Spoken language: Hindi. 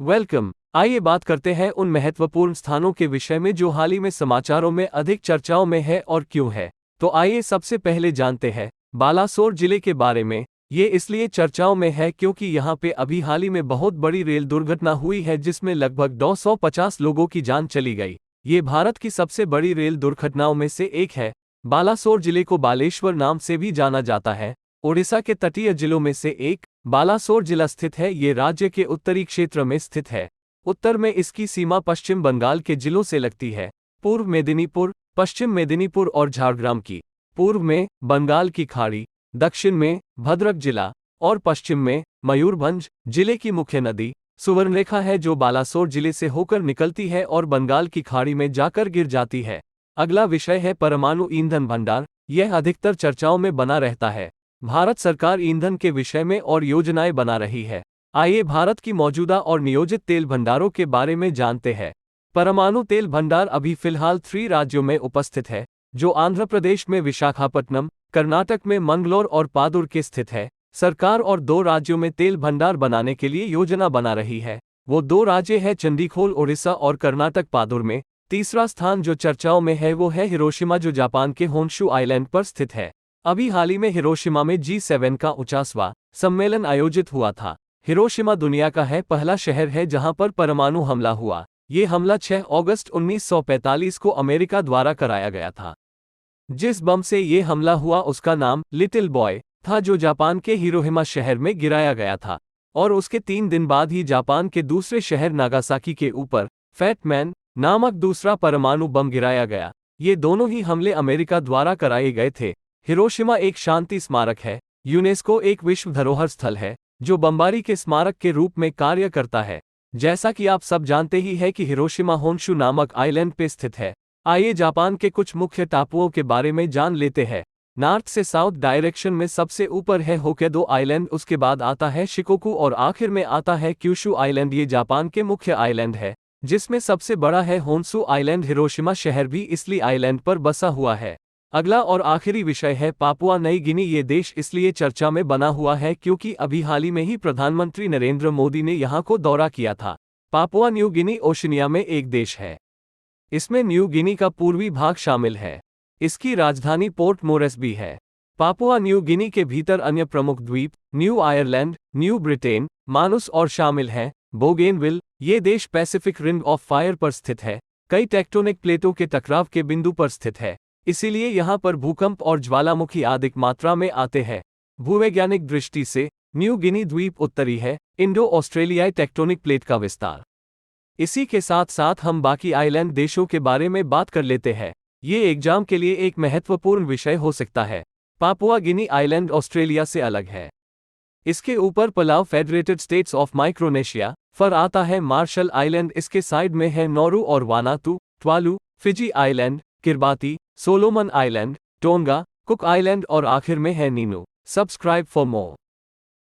वेलकम। आइए बात करते हैं उन महत्वपूर्ण स्थानों के विषय में जो हाल ही में समाचारों में अधिक चर्चाओं में है और क्यों है। तो आइए सबसे पहले जानते हैं बालासोर जिले के बारे में। ये इसलिए चर्चाओं में है क्योंकि यहाँ पे अभी हाल ही में बहुत बड़ी रेल दुर्घटना हुई है जिसमें लगभग 250 लोगों की जान चली गई। ये भारत की सबसे बड़ी रेल दुर्घटनाओं में से एक है। बालासोर जिले को बालेश्वर नाम से भी जाना जाता है। ओडिशा के तटीय जिलों में से एक बालासोर जिला स्थित है। ये राज्य के उत्तरी क्षेत्र में स्थित है। उत्तर में इसकी सीमा पश्चिम बंगाल के जिलों से लगती है। पूर्व मेदिनीपुर, पश्चिम मेदिनीपुर और झारग्राम की, पूर्व में बंगाल की खाड़ी, दक्षिण में भद्रक जिला और पश्चिम में मयूरभंज जिले की मुख्य नदी सुवर्णरेखा है जो बालासोर जिले से होकर निकलती है और बंगाल की खाड़ी में जाकर गिर जाती है। अगला विषय है परमाणु ईंधन भंडार। यह अधिकतर चर्चाओं में बना रहता है। भारत सरकार ईंधन के विषय में और योजनाएं बना रही है। आइए भारत की मौजूदा और नियोजित तेल भंडारों के बारे में जानते हैं। परमाणु तेल भंडार अभी फिलहाल 3 राज्यों में उपस्थित है, जो आंध्र प्रदेश में विशाखापट्टनम, कर्नाटक में मंगलोर और पादुर के स्थित है। सरकार और 2 राज्यों में तेल भंडार बनाने के लिए योजना बना रही है। वो 2 राज्य है चंडीखोल ओडिशा और कर्नाटक पादुर में। तीसरा स्थान जो चर्चाओं में है वो है हिरोशिमा जो जापान के होन्शु आइलैंड पर स्थित है। अभी हाल ही में हिरोशिमा में G7 का 49वां सम्मेलन आयोजित हुआ था। हिरोशिमा दुनिया का पहला शहर है जहां पर परमाणु हमला हुआ। ये हमला 6 अगस्त 1945 को अमेरिका द्वारा कराया गया था। जिस बम से ये हमला हुआ उसका नाम लिटिल बॉय था जो जापान के हिरोशिमा शहर में गिराया गया था। और उसके 3 दिन बाद ही जापान के दूसरे शहर नागासाकी के ऊपर फैट मैन नामक दूसरा परमाणु बम गिराया गया। ये दोनों ही हमले अमेरिका द्वारा कराए गए थे। हिरोशिमा एक शांति स्मारक है। यूनेस्को एक विश्व धरोहर स्थल है जो बमबारी के स्मारक के रूप में कार्य करता है। जैसा कि आप सब जानते ही है कि हिरोशिमा होन्शु नामक आइलैंड पे स्थित है। आइए जापान के कुछ मुख्य टापुओं के बारे में जान लेते हैं। नॉर्थ से साउथ डायरेक्शन में सबसे ऊपर है होक्काइडो आइलैंड, उसके बाद आता है शिकोकू और आखिर में आता है क्यूशु आइलैंड। ये जापान के मुख्य आइलैंड है जिसमें सबसे बड़ा है होन्शु आइलैंड। हिरोशिमा शहर भी इसलिए आइलैंड पर बसा हुआ है। अगला और आखिरी विषय है पापुआ नई गिनी। ये देश इसलिए चर्चा में बना हुआ है क्योंकि अभी हाल ही में ही प्रधानमंत्री नरेंद्र मोदी ने यहाँ को दौरा किया था। पापुआ न्यू गिनी ओशिनिया में एक देश है। इसमें न्यू गिनी का पूर्वी भाग शामिल है। इसकी राजधानी पोर्ट मोरेस्बी है। पापुआ न्यू गिनी के भीतर अन्य प्रमुख द्वीप न्यू आयरलैंड, न्यू ब्रिटेन, मानुस और शामिल हैं। बोगेनविल। ये देश पैसिफिक रिंग ऑफ फायर पर स्थित है। कई टेक्टोनिक प्लेटों के टकराव के बिंदु पर स्थित है, इसीलिए यहाँ पर भूकंप और ज्वालामुखी अधिक मात्रा में आते हैं। भूवैज्ञानिक दृष्टि से न्यू गिनी द्वीप उत्तरी है इंडो ऑस्ट्रेलियाई टेक्टोनिक प्लेट का विस्तार। इसी के साथ साथ हम बाकी आइलैंड देशों के बारे में बात कर लेते हैं। ये एग्जाम के लिए एक महत्वपूर्ण विषय हो सकता है। पापुआ गिनी आइलैंड ऑस्ट्रेलिया से अलग है। इसके ऊपर पलाव फेडरेटेड स्टेट्स ऑफ माइक्रोनेशिया पर आता है। मार्शल आइलैंड इसके साइड में है। नौरू और Vanuatu, Tuvalu, Fiji island, Kiribati, Solomon island, Tonga, Cook island और आखिर में है नीनू। Subscribe for more.